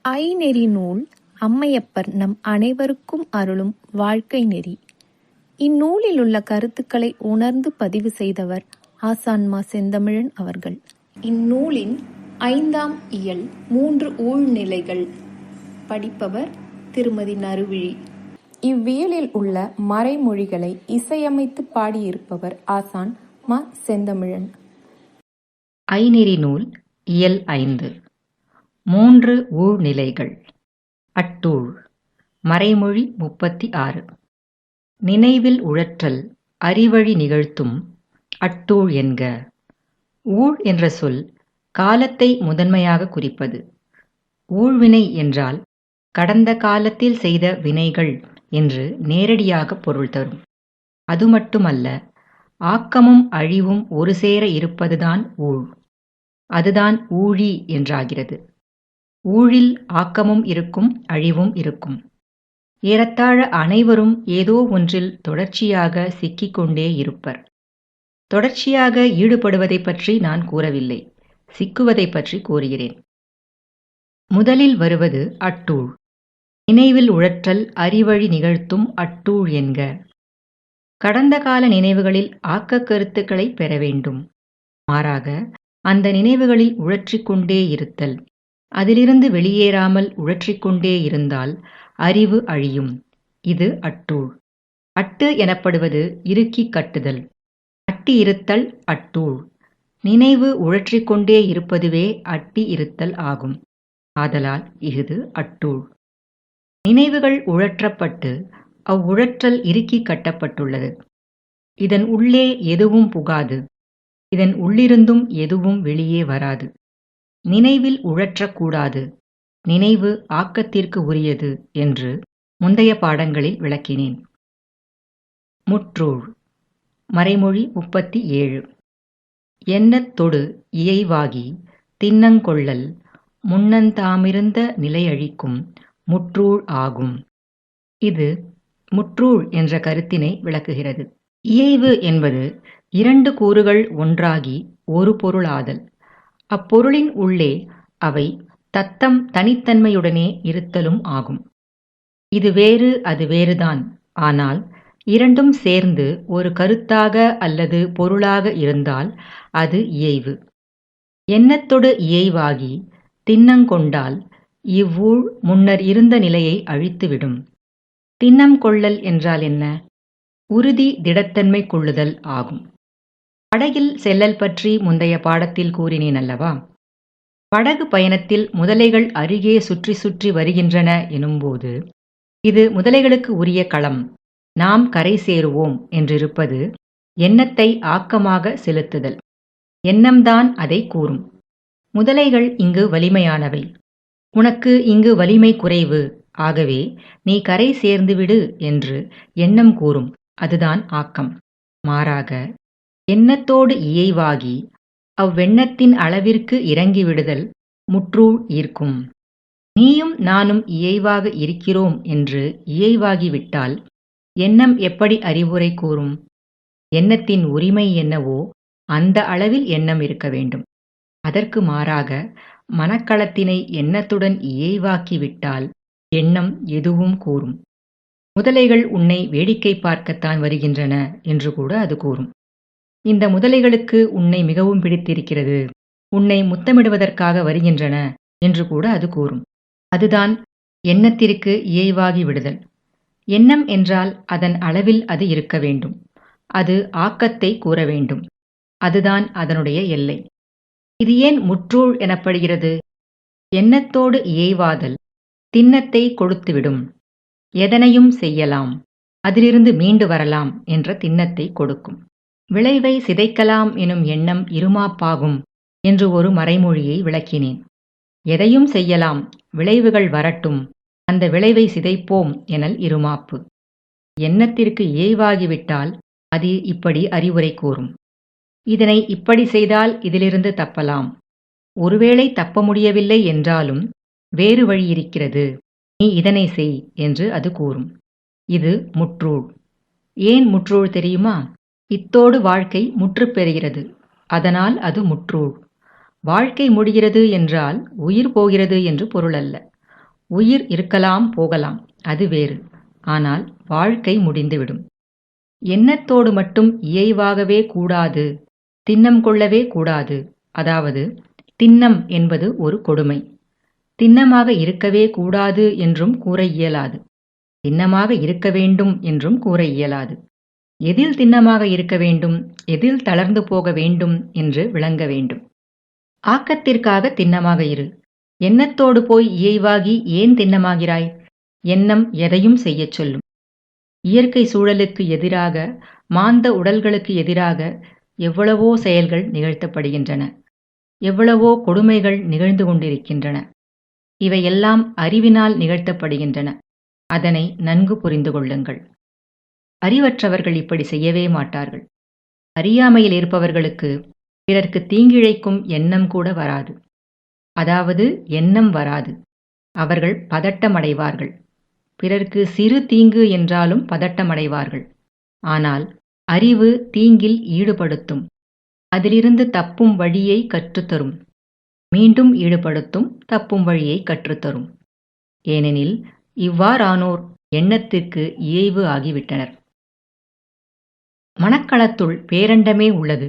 ஐநெறி நூல் அம்மையப்பர் நம் அனைவருக்கும் அருளும் வாழ்க்கை நெறி. இந்நூலில் உள்ள கருத்துக்களை உணர்ந்து பதிவு செய்தவர் ஆசான்மா செந்தமிழன் அவர்கள். இந்நூலின் 5ஆம் இயல் 3 ஊழ்நிலைகள். படிப்பவர் திருமதி நறுவிழி. இவ்வியலில் உள்ள மறைமொழிகளை இசையமைத்து பாடியிருப்பவர் ஆசான் மா செந்தமிழன். ஐநெறி நூல் இயல் 5 3 ஊழ்நிலைகள். அட்டூழ். மறைமொழி 36. நினைவில் உழற்றல் அறிவழி நிகழ்த்தும் அட்டூழ் என்க. ஊழ் என்ற சொல் காலத்தை முதன்மையாக குறிப்பது. ஊழ்வினை என்றால் கடந்த காலத்தில் செய்த வினைகள் என்று நேரடியாக பொருள் தரும். அது மட்டுமல்ல, ஆக்கமும் அழிவும் ஒரு சேர இருப்பதுதான் ஊழ். அதுதான் ஊழி என்றாகிறது. ஊழில் ஆக்கமும் இருக்கும், அழிவும் இருக்கும். ஏறத்தாழ அனைவரும் ஏதோ ஒன்றில் தொடர்ச்சியாக சிக்கிக்கொண்டே இருப்பர். தொடர்ச்சியாக ஈடுபடுவதை பற்றி நான் கூறவில்லை, சிக்குவதை பற்றி கூறுகிறேன். முதலில் வருவது அட்டூழ். நினைவில் உழற்றல் அறிவழி நிகழ்த்தும் அட்டூழ் என்க. கடந்த கால நினைவுகளில் ஆக்கக் கருத்துக்களை பெற வேண்டும். மாறாக அந்த நினைவுகளில் உழற்றிக்கொண்டே இருத்தல். அதிலிருந்து வெளியேறாமல் உழற்றிக்கொண்டே இருந்தால் அறிவு அழியும். இது அட்டூழ். அட்டு எனப்படுவது இறுக்கி கட்டுதல். அட்டி இருத்தல் அட்டூழ். நினைவு உழற்றிக்கொண்டே இருப்பதுவே அட்டி இருத்தல் ஆகும். ஆதலால் இஃது அட்டூழ். நினைவுகள் உழற்றப்பட்டு அவ்வுழற்றல் இறுக்கி கட்டப்பட்டுள்ளது. இதன் உள்ளே எதுவும் புகாது. இதன் உள்ளிருந்தும் எதுவும் வெளியே வராது. நினைவில் உழற்றக்கூடாது. நினைவு ஆக்கத்திற்கு உரியது என்று முந்தைய பாடங்களில் விளக்கினேன். முற்றூழ். மறைமொழி 37. எண்ணத்தொடு இயைவாகி திண்ணங்கொள்ளல் முன்னந்தாமிருந்த நிலையழிக்கும் முற்றூழ் ஆகும். இது முற்றூழ் என்ற கருத்தினை விளக்குகிறது. இயைவு என்பது 2 கூறுகள் ஒன்றாகி ஒரு பொருளாதல். அப்பொருளின் உள்ளே அவை தத்தம் தனித்தன்மையுடனே இருத்தலும் ஆகும். இது வேறு அது வேறுதான், ஆனால் இரண்டும் சேர்ந்து ஒரு கருத்தாக அல்லது பொருளாக இருந்தால் அது இயைவு. எண்ணத்தொடு இயைவாகி திண்ணங்கொண்டால் இவ்வூழ் முன்னர் இருந்த நிலையை அழித்துவிடும். திண்ணம் கொள்ளல் என்றால் என்ன? உறுதி திடத்தன்மை கொள்ளுதல் ஆகும். படகில் செல்லல் பற்றி முந்தைய பாடத்தில் கூறினேன் அல்லவா? படகு பயணத்தில் முதலைகள் அருகே சுற்றி சுற்றி வருகின்றன எனும்போது இது முதலைகளுக்கு உரிய களம், நாம் கரை சேருவோம் என்றிருப்பது எண்ணத்தை ஆக்கமாக செலுத்துதல். எண்ணம்தான் அதை கூறும். முதலைகள் இங்கு வலிமையானவை, உனக்கு இங்கு வலிமை குறைவு, ஆகவே நீ கரை சேர்ந்துவிடு என்று எண்ணம் கூறும். அதுதான் ஆக்கம். மாறாக எண்ணத்தோடு இயைவாகி அவ்வெண்ணத்தின் அளவிற்கு இறங்கிவிடுதல் முற்றூழ் ஈர்க்கும். நீயும் நானும் இயைவாக இருக்கிறோம் என்று இயைவாகிவிட்டால் எண்ணம் எப்படி அறிவுரை கூறும்? எண்ணத்தின் உரிமை என்னவோ அந்த அளவில் எண்ணம் இருக்க வேண்டும். அதற்கு மாறாக மனக்களத்தினை எண்ணத்துடன் இயைவாக்கிவிட்டால் எண்ணம் எதுவும் கூறும். முதலைகள் உன்னை வேடிக்கை பார்க்கத்தான் வருகின்றன என்று கூட அது கூறும். இந்த முதலைகளுக்கு உன்னை மிகவும் பிடித்திருக்கிறது, உன்னை முத்தமிடுவதற்காக வருகின்றன என்று கூட அது கூறும். அதுதான் எண்ணத்திற்கு இயைவாகி விடுதல். எண்ணம் என்றால் அதன் அளவில் அது இருக்க வேண்டும். அது ஆக்கத்தை கூற வேண்டும். அதுதான் அதனுடைய எல்லை. இது ஏன் முற்றூழ் எனப்படுகிறது? எண்ணத்தோடு இயைவாதல் திண்ணத்தை கொடுத்துவிடும். எதனையும் செய்யலாம், அதிலிருந்து மீண்டு வரலாம் என்ற திண்ணத்தை கொடுக்கும். விளைவை சிதைக்கலாம் எனும் எண்ணம் இருமாப்பாகும் என்று ஒரு மறைமொழியை விளக்கினேன். எதையும் செய்யலாம், விளைவுகள் வரட்டும், அந்த விளைவை சிதைப்போம் எனல் இருமாப்பு. எண்ணத்திற்கு இயைவாகிவிட்டால் அது இப்படி அறிவுரை கூறும். இதனை இப்படி செய்தால் இதிலிருந்து தப்பலாம். ஒருவேளை தப்ப முடியவில்லை என்றாலும் வேறு வழி இருக்கிறது, நீ இதனை செய் என்று அது கூறும். இது முற்றூழ். ஏன் முற்றூழ் தெரியுமா? இத்தோடு வாழ்க்கை முற்று பெறுகிறது, அதனால் அது முற்றூழ். வாழ்க்கை முடிகிறது என்றால் உயிர் போகிறது என்று பொருள் அல்ல. உயிர் இருக்கலாம் போகலாம், அது வேறு. ஆனால் வாழ்க்கை முடிந்துவிடும். எண்ணத்தோடு மட்டும் இயைவாகவே கூடாது, திண்ணம் கொள்ளவே கூடாது. அதாவது திண்ணம் என்பது ஒரு கொடுமை. திண்ணமாக இருக்கவே கூடாது என்றும் கூற இயலாது. திண்ணமாக இருக்க வேண்டும் என்றும் கூற இயலாது. எதில் திண்ணமாக இருக்க வேண்டும், எதில் தளர்ந்து போக வேண்டும் என்று விளங்க வேண்டும். ஆக்கத்திற்காக திண்ணமாக இரு. எண்ணத்தோடு போய் இயைவாகி ஏன் திண்ணமாகிறாய்? எண்ணம் எதையும் செய்யச் சொல்லும். இயற்கை சூழலுக்கு எதிராக, மாந்த உடல்களுக்கு எதிராக எவ்வளவோ செயல்கள் நிகழ்த்தப்படுகின்றன. எவ்வளவோ கொடுமைகள் நிகழ்ந்து கொண்டிருக்கின்றன. இவையெல்லாம் அறிவினால் நிகழ்த்தப்படுகின்றன. அதனை நன்கு புரிந்து கொள்ளுங்கள். அறிவற்றவர்கள் இப்படி செய்யவே மாட்டார்கள். அறியாமையில் இருப்பவர்களுக்கு பிறர்க்கு தீங்கிழைக்கும் எண்ணம் கூட வராது. அதாவது எண்ணம் வராது. அவர்கள் பதட்டமடைவார்கள். பிறர்க்கு சிறு தீங்கு என்றாலும் பதட்டமடைவார்கள். ஆனால் அறிவு தீங்கில் ஈடுபடுத்தும். அதிலிருந்து தப்பும் வழியை கற்றுத்தரும். மீண்டும் ஈடுபடுத்தும், தப்பும் வழியை கற்றுத்தரும். ஏனெனில் இவ்வாறானோர் எண்ணத்திற்கு இயைவு ஆகிவிட்டனர். மனக்களத்துள் பேரண்டமே உள்ளது.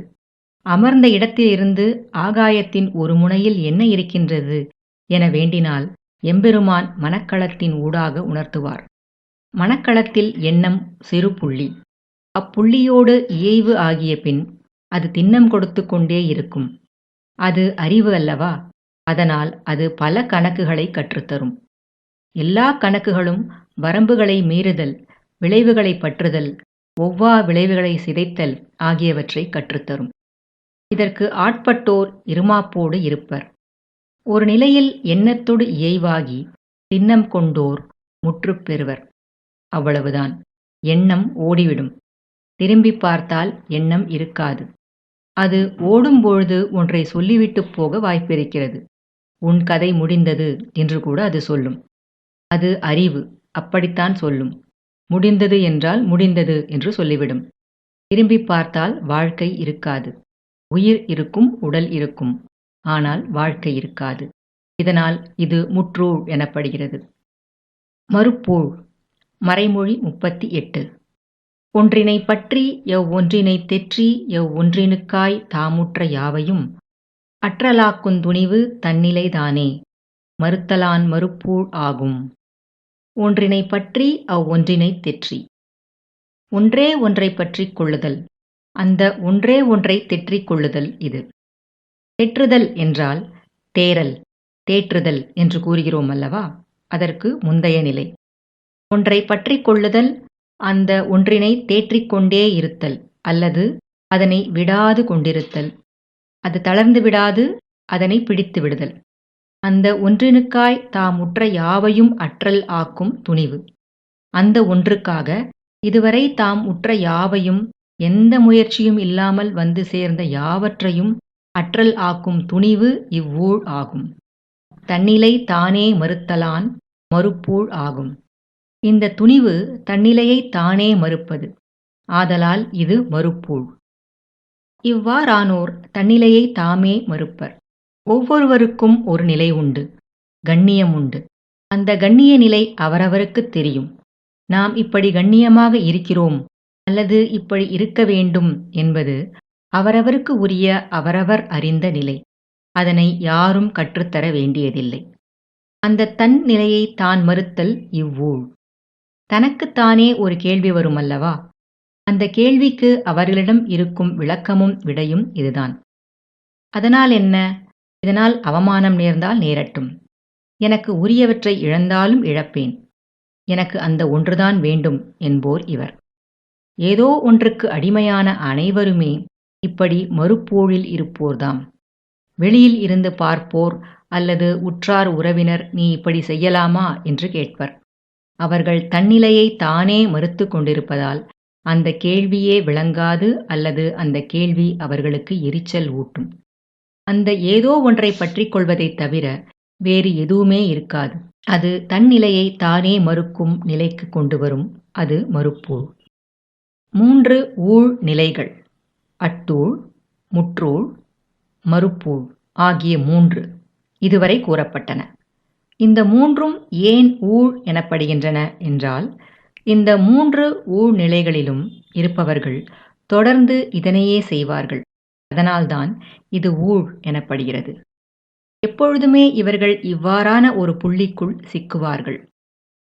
அமர்ந்த இடத்திலிருந்து ஆகாயத்தின் ஒரு முனையில் என்ன இருக்கின்றது என வேண்டினால் எம்பெருமான் மனக்களத்தின் ஊடாக உணர்த்துவார். மனக்களத்தில் எண்ணம் சிறு புள்ளி. அப்புள்ளியோடு இயைவு ஆகிய பின் அது திண்ணம் கொடுத்து கொண்டே இருக்கும். அது அறிவு அல்லவா? அதனால் அது பல கணக்குகளை கற்றுத்தரும். எல்லா கணக்குகளும் வரம்புகளை மீறுதல், விளைவுகளை பற்றுதல், ஒவ்வா விளைவுகளை சிதைத்தல் ஆகியவற்றை கற்றுத்தரும். இதற்கு ஆட்பட்டோர் இருமாப்போடு இருப்பர். ஒரு நிலையில் எண்ணத்தோடு இயைவாகி திண்ணம் கொண்டோர் முற்றுப் பெறுவர். அவ்வளவுதான். எண்ணம் ஓடிவிடும். திரும்பி பார்த்தால் எண்ணம் இருக்காது. அது ஓடும்பொழுது ஒன்றை சொல்லிவிட்டு போக வாய்ப்பிருக்கிறது. உன் கதை முடிந்தது என்று கூட அது சொல்லும். அது அறிவு. அப்படித்தான் சொல்லும். முடிந்தது என்றால் முடிந்தது என்று சொல்லிவிடும். திரும்பி பார்த்தால் வாழ்க்கை இருக்காது. உயிர் இருக்கும், உடல் இருக்கும். ஆனால் வாழ்க்கை இருக்காது. இதனால் இது முற்றூழ் எனப்படுகிறது. மறுப்பூழ். மறைமொழி 38. ஒன்றினைப் பற்றி எவ்வொன்றினைத் தெற்றி எவ்வொன்றினுக்காய் தாமுற்ற யாவையும் அற்றலாக்குந் துணிவு தன்னிலைதானே மறுத்தலான் மறுப்பூழ் ஆகும். ஒன்றினைப் பற்றி அவ்வொன்றினைத் தெற்றி. ஒன்றே ஒன்றைப் பற்றிக் கொள்ளுதல். அந்த ஒன்றே ஒன்றைத் தெற்றிக் கொள்ளுதல் இது. தெற்றுதல் என்றால் தேறல், தேற்றுதல் என்று கூறுகிறோம் அல்லவா? அதற்கு முந்தைய நிலை. ஒன்றை பற்றிக் கொள்ளுதல், அந்த ஒன்றினை தேற்றிக் கொண்டே இருத்தல் அல்லது அதனை விடாது கொண்டிருத்தல். அது தளர்ந்து விடாது, அதனை பிடித்து விடுதல். அந்த ஒன்றினுக்காய் தாமுற்ற யாவையும் அற்றல் ஆக்கும் துணிவு. அந்த ஒன்றுக்காக இதுவரை தாம் உற்ற யாவையும், எந்த முயற்சியும் இல்லாமல் வந்து சேர்ந்த யாவற்றையும் அற்றல் ஆக்கும் துணிவு இவ்வூழ் ஆகும். தன்னிலை தானே மறுத்தலான் மறுப்பூழ் ஆகும். இந்த துணிவு தன்னிலையை தானே மறுப்பது. ஆதலால் இது மறுப்பூழ். இவ்வாறானோர் தன்னிலையை தாமே மறுப்பர். ஒவ்வொருவருக்கும் ஒரு நிலை உண்டு, கண்ணியம் உண்டு. அந்த கண்ணிய நிலை அவரவருக்குத் தெரியும். நாம் இப்படி கண்ணியமாக இருக்கிறோம் அல்லது இப்படி இருக்க வேண்டும் என்பது அவரவருக்கு உரிய அவரவர் அறிந்த நிலை. அதனை யாரும் கற்றுத்தர வேண்டியதில்லை. அந்த தன் நிலையை தான் மறுத்தல் இவ்வூழ். தனக்குத்தானே ஒரு கேள்வி வரும் அல்லவா? அந்த கேள்விக்கு அவர்களிடம் இருக்கும் விளக்கமும் விடையும் இதுதான். அதனால் என்ன? இதனால் அவமானம் நேர்ந்தால் நேரட்டும். எனக்கு உரியவற்றை இழந்தாலும் இழப்பேன். எனக்கு அந்த ஒன்றுதான் வேண்டும் என்போர் இவர். ஏதோ ஒன்றுக்கு அடிமையான அனைவருமே இப்படி மறுப்போழில் இருப்போர்தாம். வெளியில் இருந்து பார்ப்போர் அல்லது உற்றார் உறவினர் நீ இப்படி செய்யலாமா என்று கேட்பர். அவர்கள் தன்னிலையை தானே மறுத்து கொண்டிருப்பதால் அந்த கேள்வியே விளங்காது அல்லது அந்த கேள்வி அவர்களுக்கு எரிச்சல் ஊட்டும். அந்த ஏதோ ஒன்றை பற்றிக் கொள்வதைத் தவிர வேறு எதுவுமே இருக்காது. அது தன்னிலையை தானே மறுக்கும் நிலைக்கு கொண்டு வரும். அது மறுப்பூழ். 3 ஊழ் நிலைகள், அட்டூழ், முற்றூழ், மறுப்பூழ் ஆகிய 3 இதுவரை கூறப்பட்டன. இந்த மூன்றும் ஏன் ஊழ் எனப்படுகின்றன என்றால், இந்த 3 ஊழ் நிலைகளிலும் இருப்பவர்கள் தொடர்ந்து இதனையே செய்வார்கள். அதனால்தான் இது ஊழ் எனப்படுகிறது. எப்பொழுதுமே இவர்கள் இவ்வாறான ஒரு புள்ளிக்குள் சிக்குவார்கள்.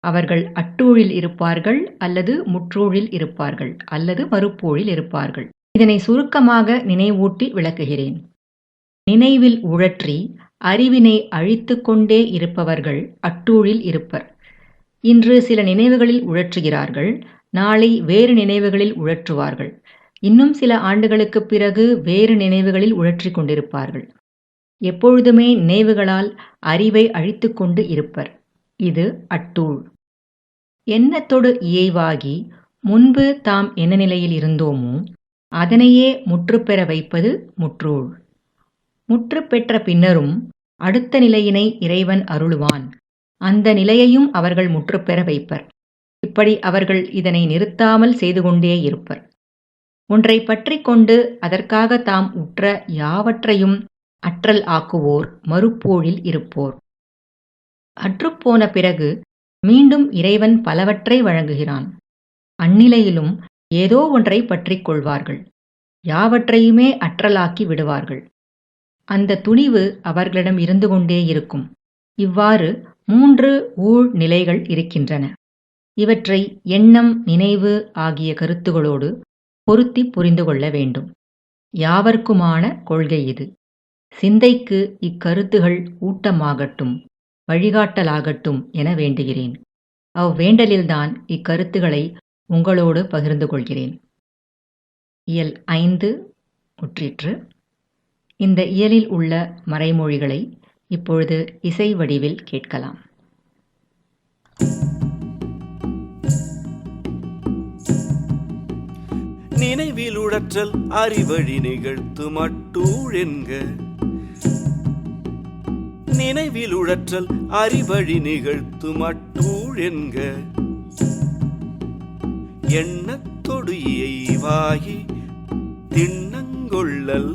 அவர்கள் அட்டூழில் இருப்பார்கள், அல்லது முற்றூழில் இருப்பார்கள், அல்லது மறுப்பூழில் இருப்பார்கள். இதனை சுருக்கமாக நினைவூட்டி விளக்குகிறேன். நினைவில் உழற்றி அறிவினை அழித்துக் கொண்டே இருப்பவர்கள் அட்டூழில் இருப்பர். இன்று சில நினைவுகளில் உழற்றுகிறார்கள், நாளை வேறு நினைவுகளில் உழற்றுவார்கள், இன்னும் சில ஆண்டுகளுக்குப் பிறகு வேறு நினைவுகளில் உழற்றிக் கொண்டிருப்பார்கள். எப்பொழுதுமே நினைவுகளால் அறிவை அழித்துக் கொண்டு இருப்பர். இது அட்டூழ். எண்ணத்தொடு இயைவாகி முன்பு தாம் என்ன நிலையில் இருந்தோமோ அதனையே முற்றுப்பெற வைப்பது முற்றூழ். முற்று பெற்ற பின்னரும் அடுத்த நிலையினை இறைவன் அருளுவான். அந்த நிலையையும் அவர்கள் முற்றுப்பெற வைப்பர். இப்படி அவர்கள் இதனை நிறுத்தாமல் செய்து கொண்டே இருப்பர். ஒன்றை பற்றி கொண்டு அதற்காக தாம் உற்ற யாவற்றையும் அற்றல் ஆக்குவோர் மறுப்போழில் இருப்போர். அற்றுப்போன பிறகு மீண்டும் இறைவன் பலவற்றை வழங்குகிறான். அந்நிலையிலும் ஏதோ ஒன்றை பற்றிக் கொள்வார்கள். யாவற்றையுமே அற்றலாக்கி விடுவார்கள். அந்த துணிவு அவர்களிடம் இருந்து கொண்டே இருக்கும். இவ்வாறு 3 ஊழ் நிலைகள் இருக்கின்றன. இவற்றை எண்ணம், நினைவு ஆகிய கருத்துகளோடு பொருத்தி புரிந்து கொள்ள வேண்டும். யாவர்க்குமான கொள்கை இது. சிந்தைக்கு இக்கருத்துகள் ஊட்டமாகட்டும், வழிகாட்டலாகட்டும் என வேண்டுகிறேன். அவ்வேண்டலில்தான் இக்கருத்துக்களை உங்களோடு பகிர்ந்து கொள்கிறேன். இயல் 5 முற்றிற்று. இந்த இயலில் உள்ள மறைமொழிகளை இப்பொழுது இசை வடிவில் கேட்கலாம். நினைவில் உழற்றல் அறிவழி நிகழ்த்து மட்டூழ் என்க. நினைவில் உழற்றல் அறிவழி நிகழ்த்து மட்டூழ் என்க. எண்ணத்தொடு இயைவாகி திண்ணங்கொள்ளல்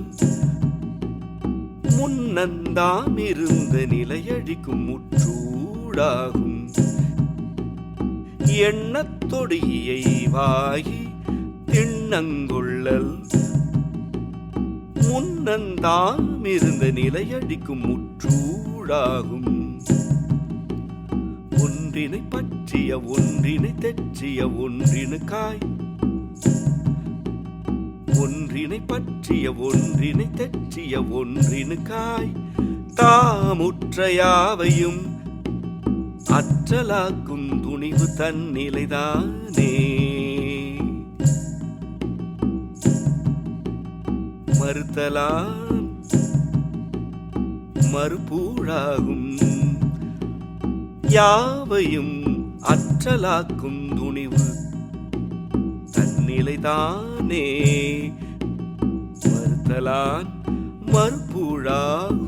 முன்னந்தாம் இருந்த நிலையழிக்கும் முற்றூடாகும். எண்ணத்தொடு இயைவாகி திண்ணங்கொள்ளல் முன்னந்தாம் இருந்த நிலையழிக்கும் முற்றூடாகும். ஒன்றினை பற்றிய ஒன்றினை தெற்றிய ஒன்றினு காய். ஒன்றினை பற்றிய ஒன்றினை தெற்றிய ஒன்றினு காய். தாமுற்ற யாவையும் அற்றலாக்கும் துணிவு தன்னிலைதானே. மறுத்தலான் மறுப்பூழாகும். யாவையும் அற்றலாக்கும் துணிவு தன்னிலைதானே. மறுத்தலான் மறுப்பூழாகும்.